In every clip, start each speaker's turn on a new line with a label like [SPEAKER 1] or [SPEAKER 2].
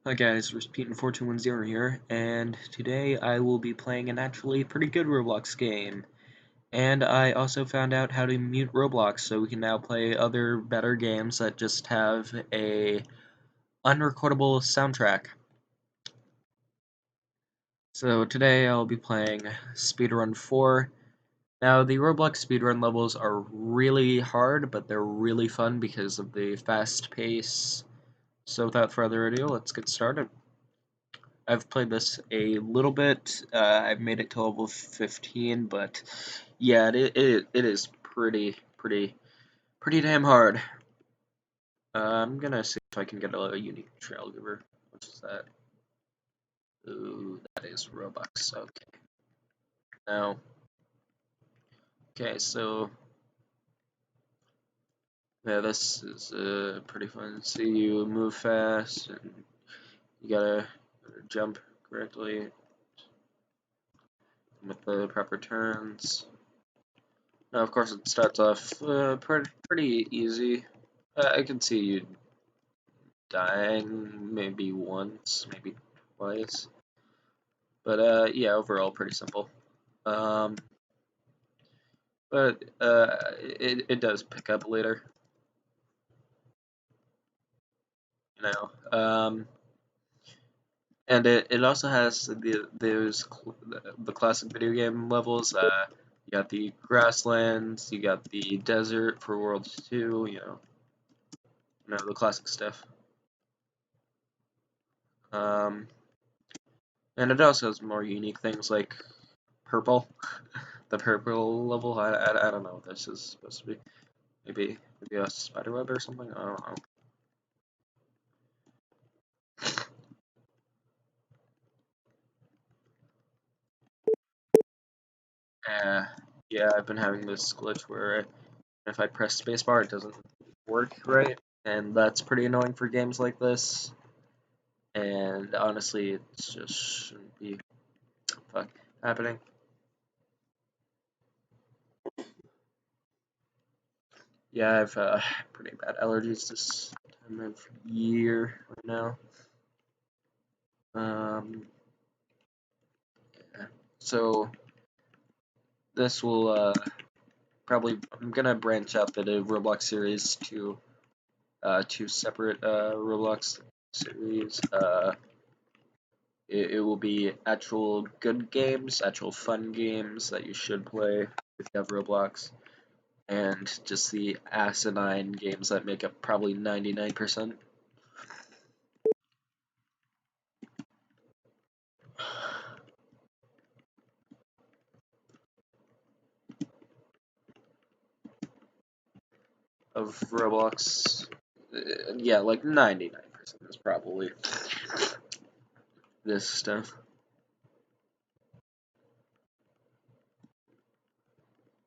[SPEAKER 1] Hi guys, Rasputin4210 here, and today I will be playing an actually pretty good Roblox game. And I also found out how to mute Roblox, so we can now play other better games that just have a unrecordable soundtrack. So today I'll be playing Speedrun 4. Now the Roblox speedrun levels are really hard, but they're really fun because of the fast pace. So without further ado, let's get started. I've played this a little bit. I've made it to level 15, but yeah, it is pretty damn hard. I'm gonna see if I can get a unique trail giver. What is that? Ooh, that is Robux. Okay. Now, okay, so yeah, this is pretty fun. See, you move fast, and you gotta jump correctly with the proper turns. Now, of course, it starts off pretty easy. I can see you dying maybe once, maybe twice, but yeah, overall pretty simple. Um, but it does pick up later, you know. And it also has the classic video game levels. You got the grasslands, you got the desert for World 2, you know the classic stuff. Um, and it also has more unique things like purple. The purple level, I don't know what this is supposed to be. Maybe a spider web or something? I don't know. Uh, yeah, I've been having this glitch where if I press spacebar, it doesn't work right, and that's pretty annoying for games like this. And honestly, it just shouldn't be happening. Yeah, I have pretty bad allergies this time of year right now. Um, yeah. So this will probably I'm gonna branch out the Roblox series to two separate Roblox series. It will be actual good games, actual fun games that you should play if you have Roblox, and just the asinine games that make up probably 99% of Roblox. Yeah, like 99% is probably this stuff.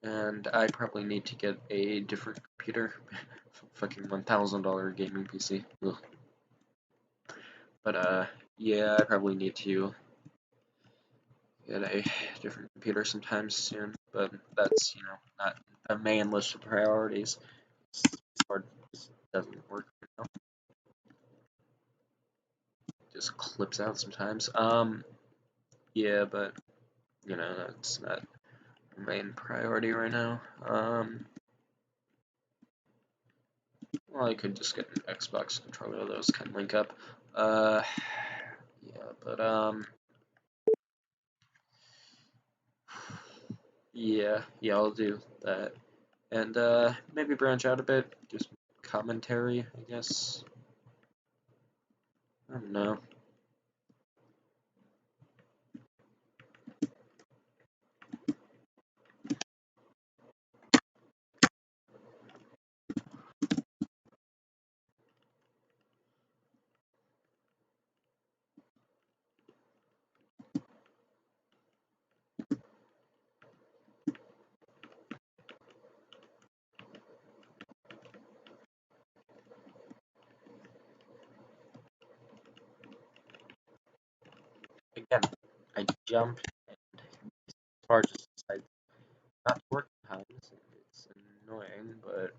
[SPEAKER 1] And I probably need to get a different computer. Fucking $1,000 gaming PC. Ugh. But yeah, I probably need to get a different computer sometime soon. But that's not a main list of priorities. It's hard. It doesn't work. It just clips out sometimes. Yeah, but that's not a main priority right now. Well, I could just get an Xbox controller. Those can link up. Uh, yeah, but yeah, I'll do that. And maybe branch out a bit, do some commentary, I guess. I don't know. Again, I jumped and this bar just decided not to work sometimes. It's annoying, but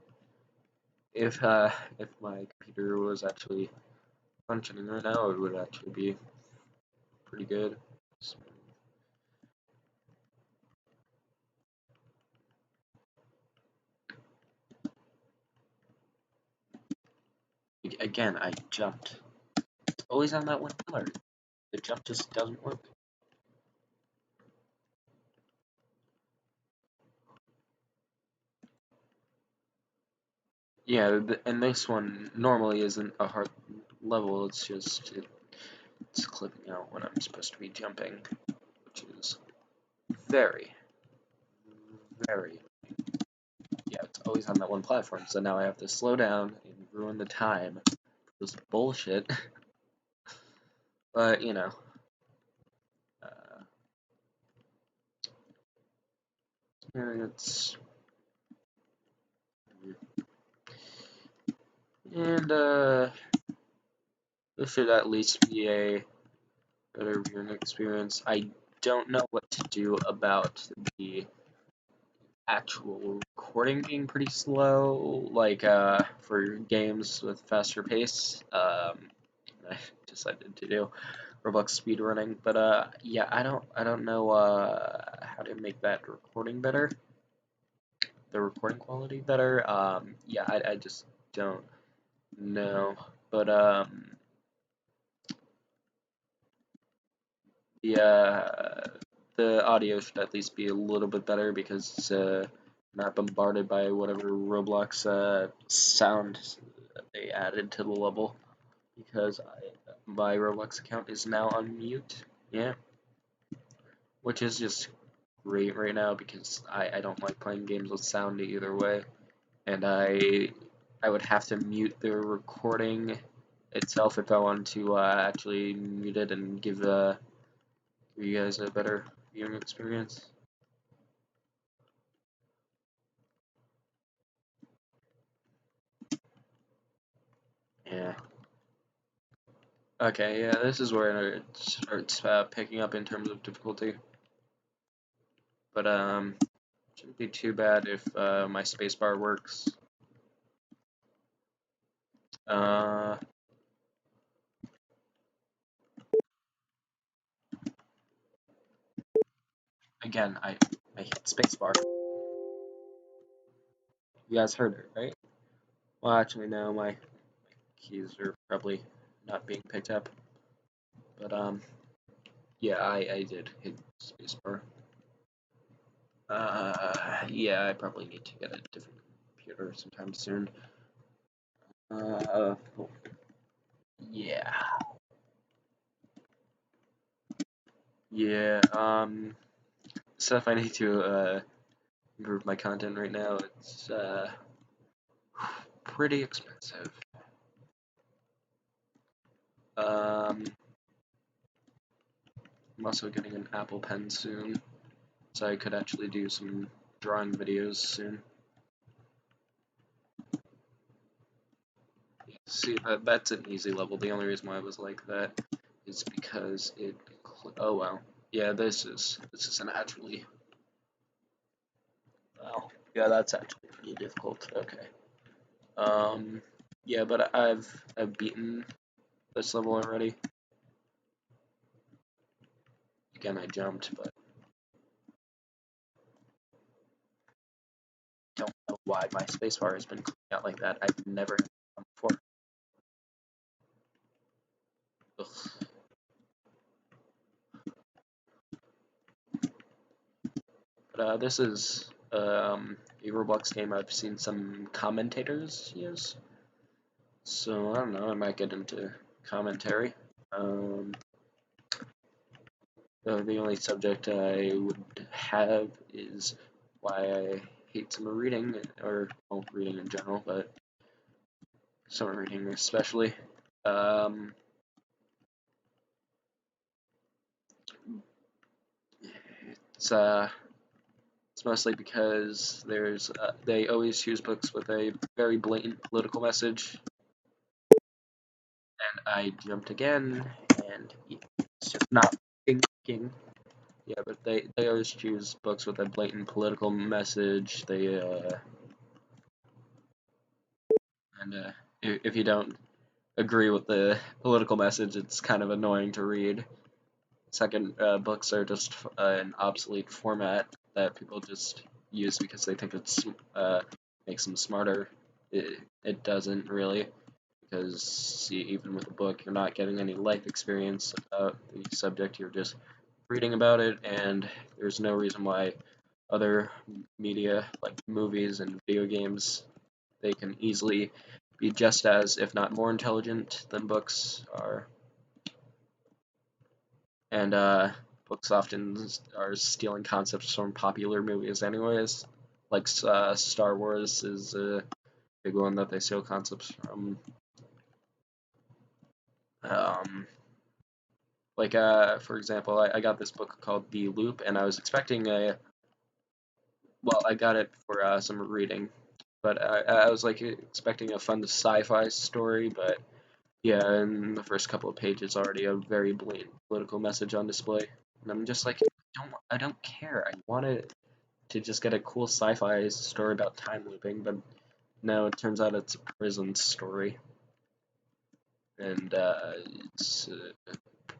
[SPEAKER 1] if my computer was actually functioning right now, it would actually be pretty good. So, again, I jumped. It's always on that one pillar. The jump just doesn't work. Yeah, and this one normally isn't a hard level, it's just it's clipping out when I'm supposed to be jumping, which is very, very, yeah, it's always on that one platform, so now I have to slow down and ruin the time for this bullshit. But, you know, uh, it's, and, this should at least be a better viewing experience. I don't know what to do about the actual recording being pretty slow, like for games with faster pace. I decided to do Roblox speedrunning, but yeah, I don't know how to make that recording better, the recording quality better. Yeah, I just don't know, but yeah, the audio should at least be a little bit better because it's not bombarded by whatever Roblox sound they added to the level. Because my Roblox account is now on mute. Yeah, which is just great right now because I don't like playing games with sound either way, and I would have to mute the recording itself if I wanted to actually mute it and give you guys a better viewing experience. Yeah. Okay, yeah, this is where it starts picking up in terms of difficulty. But shouldn't be too bad if my spacebar works. Uh, Again, I hit spacebar. You guys heard it, right? Well, actually, no, my keys are probably not being picked up. But yeah, I did hit spacebar. Yeah, I probably need to get a different computer sometime soon. Uh, yeah, yeah. Stuff I need to improve my content right now. It's pretty expensive. Um, I'm also getting an Apple Pen soon, so I could actually do some drawing videos soon. See, that's an easy level. The only reason why I was like that is because it. Oh well. Yeah, this is an actually. Well, yeah, that's actually pretty difficult. Okay. Um. Yeah, but I've beaten this level already. Again, I jumped, but don't know why my spacebar has been cleaned out like that. I've never had it before. Ugh. But this is a Roblox game I've seen some commentators use. So I don't know, I might get into commentary. The only subject I would have is why I hate summer reading, or well, reading in general, but summer reading especially. Um, it's it's mostly because they always choose books with a very blatant political message, and I jumped again, and it's just not thinking. Yeah, but they always choose books with a blatant political message. And if you don't agree with the political message, it's kind of annoying to read. Second, books are just an obsolete format that people just use because they think it's makes them smarter. It doesn't really, because see, even with a book, you're not getting any life experience about the subject. You're just reading about it, and there's no reason why other media like movies and video games they can easily be just as, if not more intelligent than books are. And books often are stealing concepts from popular movies, anyways. Like Star Wars is a big one that they steal concepts from. Um, for example, I got this book called The Loop, and I was expecting I got it for some reading, but I was like expecting a fun sci-fi story, but yeah, in the first couple of pages, already a very blatant political message on display, and I'm just like, I don't care. I wanted to just get a cool sci-fi story about time looping, but no, it turns out it's a prison story, and it's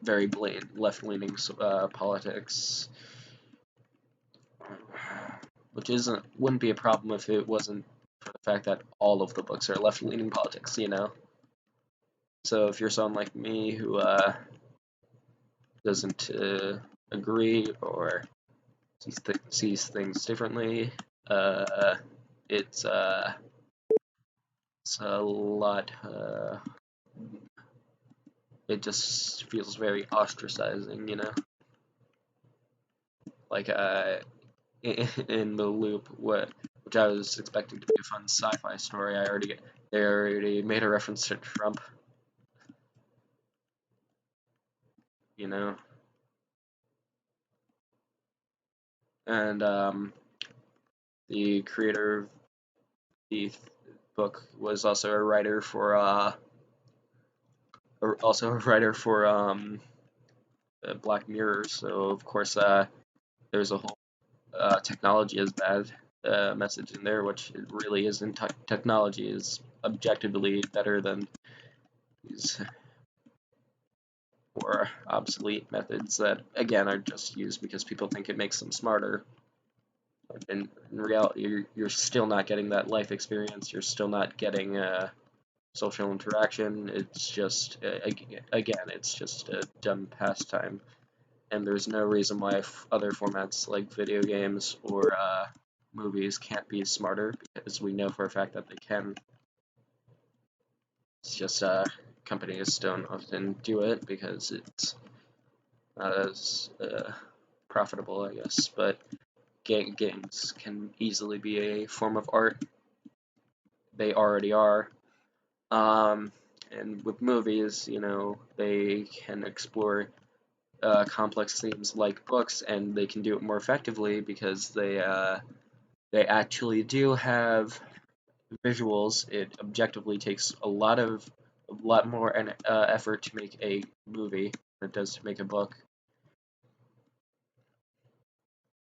[SPEAKER 1] very blatant left-leaning politics, which wouldn't be a problem if it wasn't for the fact that all of the books are left-leaning politics, you know. So if you're someone like me who doesn't agree or sees things differently, uh, it's uh, it's a lot. It just feels very ostracizing, you know. Like in the loop, which I was expecting to be a fun sci-fi story. They already made a reference to Trump, you know, and the creator of the book was also a writer for Black Mirror. So of course, there's a whole technology is bad message in there, which it really isn't. Technology is objectively better than these or obsolete methods that again are just used because people think it makes them smarter. In reality, you're still not getting that life experience. You're still not getting social interaction. It's just again, it's just a dumb pastime. And there's no reason why other formats like video games or movies can't be smarter, because we know for a fact that they can. It's just companies don't often do it because it's not as profitable, I guess. But games can easily be a form of art. They already are. Um, and with movies, you know, they can explore complex themes like books, and they can do it more effectively because they actually do have visuals. It objectively takes a lot more effort to make a movie than it does to make a book.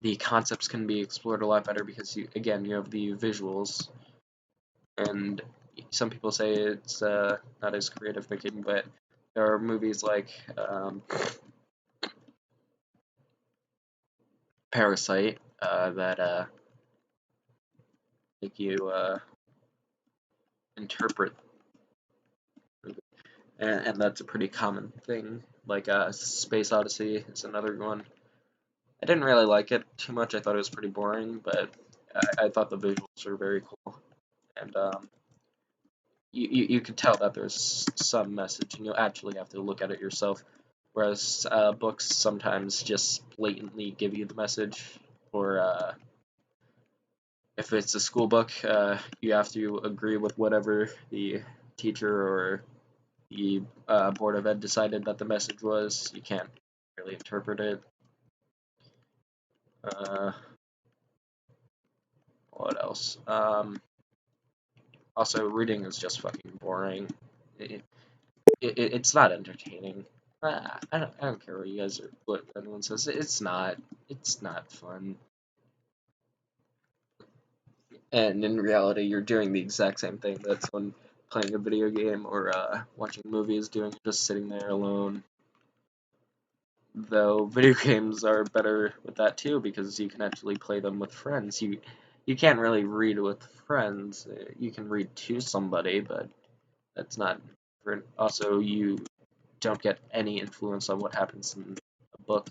[SPEAKER 1] The concepts can be explored a lot better because again, you have the visuals, and some people say it's not as creative thinking, but there are movies like Parasite that make you interpret, and that's a pretty common thing. Like Space Odyssey is another one. I didn't really like it too much. I thought it was pretty boring, but I thought the visuals were very cool, and you can tell that there's some message, and you actually have to look at it yourself. Whereas books sometimes just blatantly give you the message, or if it's a school book, you have to agree with whatever the teacher or the Board of Ed decided that the message was. You can't really interpret it. Uh, what else? Also, reading is just fucking boring. It's not entertaining. I don't care what you guys what anyone says. It's not. It's not fun. And in reality, you're doing the exact same thing that someone playing a video game or watching movies, just sitting there alone. Though video games are better with that too, because you can actually play them with friends. You can't really read with friends. You can read to somebody, but that's not. Also, you don't get any influence on what happens in a book.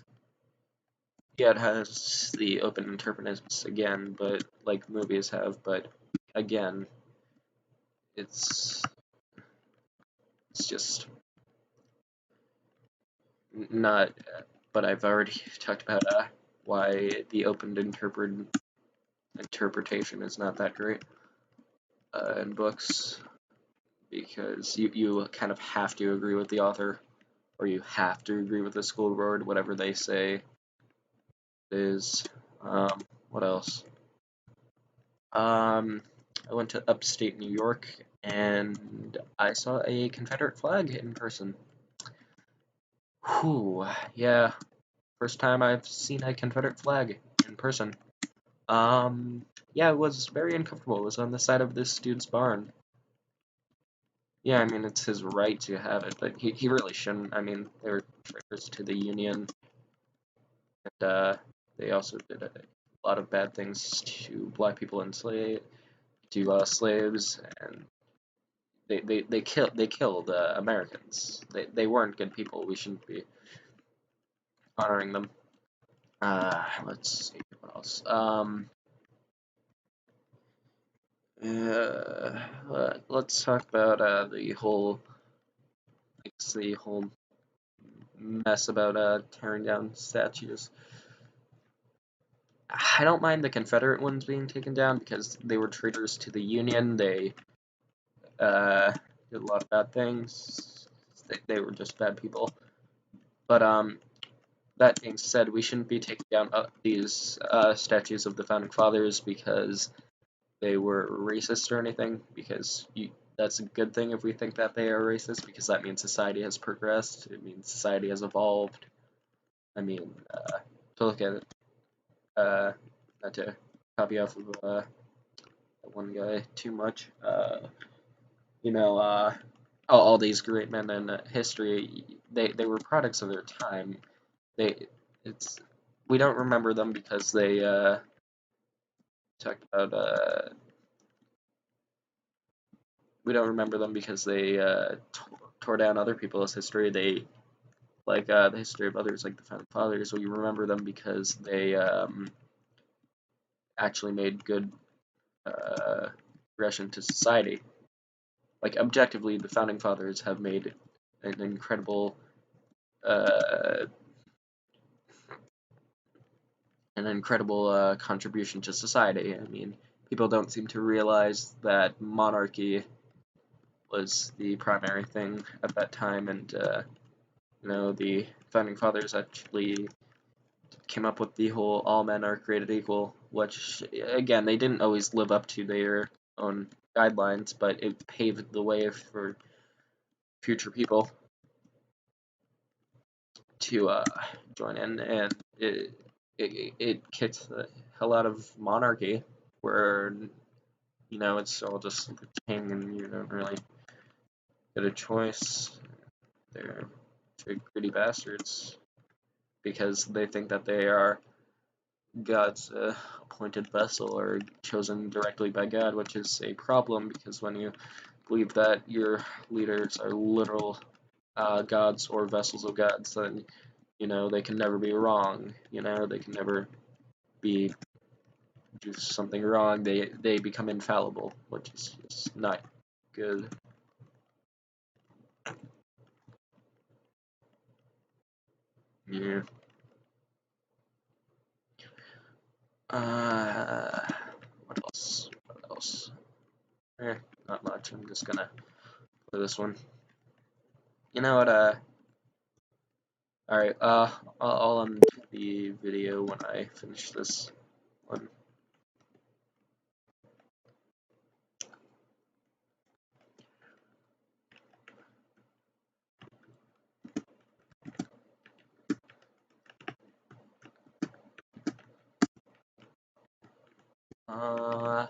[SPEAKER 1] Yeah, it has the open interpretativeness again, but like movies have, but again, it's just not. But I've already talked about why the open interpretation is not that great in books, because you kind of have to agree with the author, or you have to agree with the school board, whatever they say is. What else? I went to upstate New York and I saw a Confederate flag in person. Whew, yeah, first time I've seen a Confederate flag in person. Yeah, it was very uncomfortable. It was on the side of this dude's barn. Yeah, I mean, it's his right to have it, but he really shouldn't. I mean, they were traitors to the Union, and they also did a lot of bad things to black people and slaves, and they killed Americans. They weren't good people. We shouldn't be honoring them. Let's see what else. Let's talk about the whole mess about tearing down statues. I don't mind the Confederate ones being taken down because they were traitors to the Union. They did a lot of bad things. They were just bad people. But that being said, we shouldn't be taking down these statues of the founding fathers because they were racist or anything. Because that's a good thing if we think that they are racist, because that means society has progressed. It means society has evolved. I mean, to look at it, not to copy off of one guy too much. You know, all these great men in history, they were products of their time. They it's we don't remember them because they talked about we don't remember them because they tore down other people's history. They like the history of others, like the founding fathers. We remember them because they actually made good progression to society. Like objectively, the founding fathers have made an incredible uh, contribution to society. I mean, people don't seem to realize that monarchy was the primary thing at that time, and the founding fathers actually came up with the whole "all men are created equal," which again they didn't always live up to their own guidelines, but it paved the way for future people to join in, and it kicked the hell out of monarchy, where it's all just the king, and you don't really get a choice. They're greedy bastards because they think that they are God's appointed vessel or chosen directly by God, which is a problem because when you believe that your leaders are literal gods or vessels of gods, then they can never be wrong. They can never be do something wrong. They become infallible, which is just not good. Yeah. What else? What else? Not much. I'm just gonna play this one. You know what? All right. I'll end the video when I finish this one. Uh,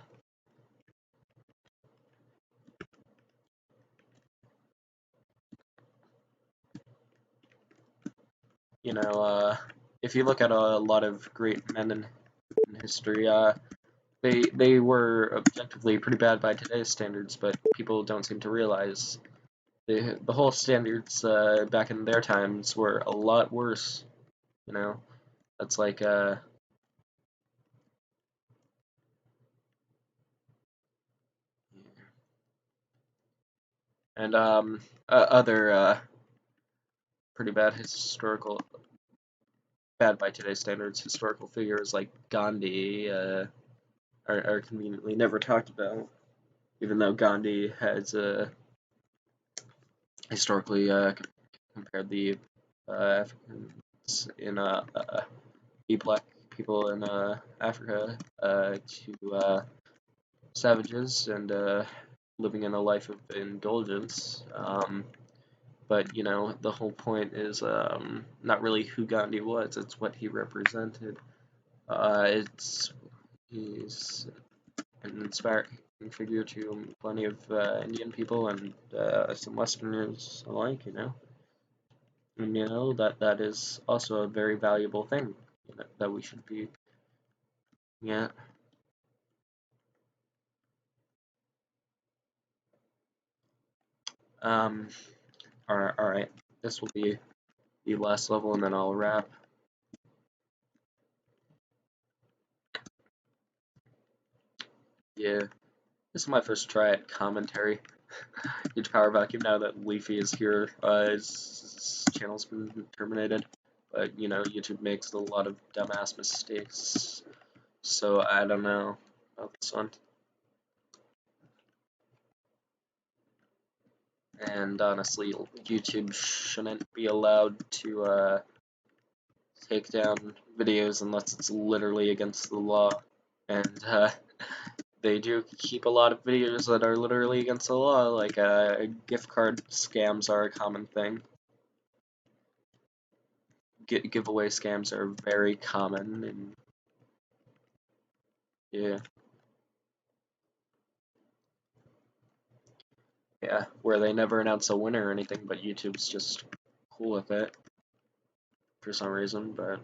[SPEAKER 1] you know, if you look at a lot of great men in history, they were objectively pretty bad by today's standards, but people don't seem to realize the whole standards back in their times were a lot worse. You know, that's like and other pretty bad by today's standards historical figures like Gandhi are conveniently never talked about, even though Gandhi has historically compared the Africans in the black people in Africa to savages and living in a life of indulgence. But you know, the whole point is not really who Gandhi was; it's what he represented. He's an inspiring figure to plenty of Indian people and some Westerners alike. You know, and you know that is also a very valuable thing, you know, that we should be. Yeah. Um. All right. All right. This will be the last level, and then I'll wrap. Yeah. This is my first try at commentary. Huge power vacuum now that Leafy is here. His channel's been terminated. But, you know, YouTube makes a lot of dumbass mistakes. So, I don't know about this one. And honestly, YouTube shouldn't be allowed to take down videos unless it's literally against the law. And they do keep a lot of videos that are literally against the law, like gift card scams are a common thing. Giveaway scams are very common, and yeah, yeah, where they never announce a winner or anything, but YouTube's just cool with it for some reason. But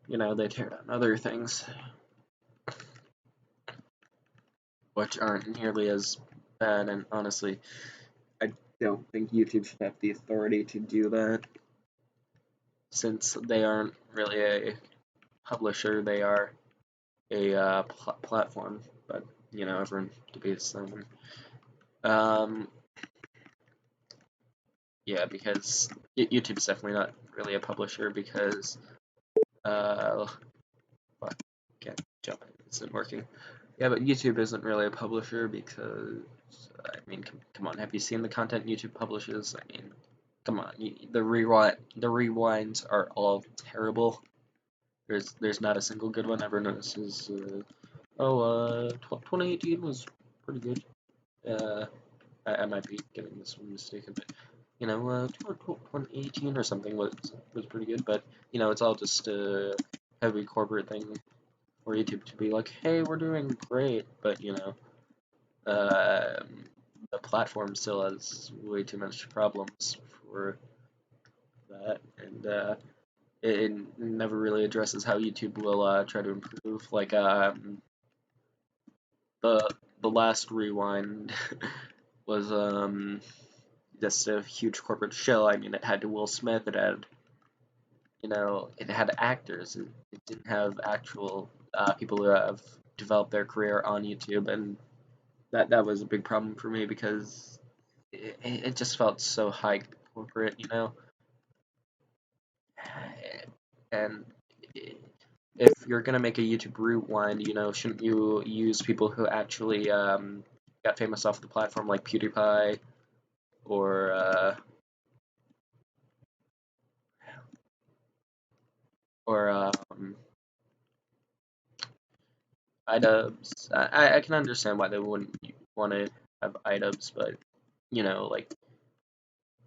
[SPEAKER 1] you know, they tear down other things which aren't nearly as bad, and honestly, I don't think YouTube should have the authority to do that, since they aren't really a publisher, they are a platform. But you know, everyone debates them. Um, yeah, because YouTube's definitely not really a publisher because fuck, can't jump. It isn't working. Yeah, but YouTube isn't really a publisher because I mean, come on, have you seen the content YouTube publishes? I mean, come on, the rewinds are all terrible. There's not a single good one. Everyone notices. 2018 was pretty good. I might be getting this one mistaken, but you know, 2018 or something was pretty good. But you know, it's all just a heavy corporate thing for YouTube to be like, hey, we're doing great, but you know, the platform still has way too much problems for that, and it never really addresses how YouTube will try to improve. Like the last rewind was just a huge corporate shell. I mean, it had Will Smith, it had, you know, it had actors. It didn't have actual people who have developed their career on YouTube, and that was a big problem for me because it just felt so high corporate, you know. And if you're gonna make a YouTube rewind, you know, shouldn't you use people who actually got famous off the platform, like PewDiePie or or iDubbbz? I can understand why they wouldn't want to have iDubbbz, but you know, like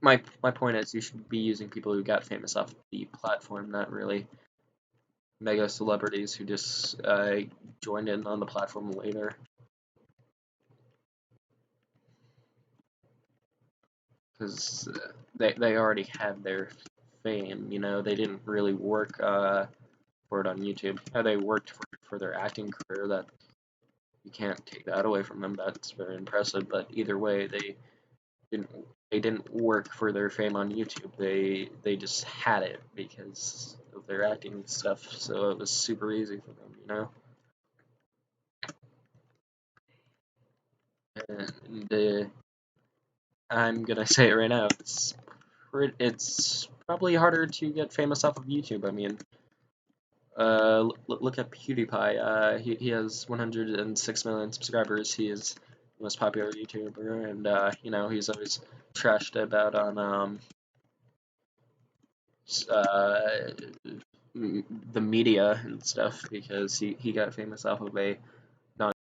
[SPEAKER 1] my point is, you should be using people who got famous off the platform, not really mega celebrities who just joined in on the platform later, because they already had their fame. You know, they didn't really work for it on YouTube. Yeah, they worked for their acting career. That you can't take that away from them. That's very impressive. But either way, didn't they didn't work for their fame on YouTube. They just had it because of their acting stuff. So it was super easy for them, you know. And I'm gonna say it right now. It's probably harder to get famous off of YouTube. I mean, look at PewDiePie. He has 106 million subscribers. He is the most popular YouTuber, and you know, he's always trashed about on uh, the media and stuff because he got famous off of a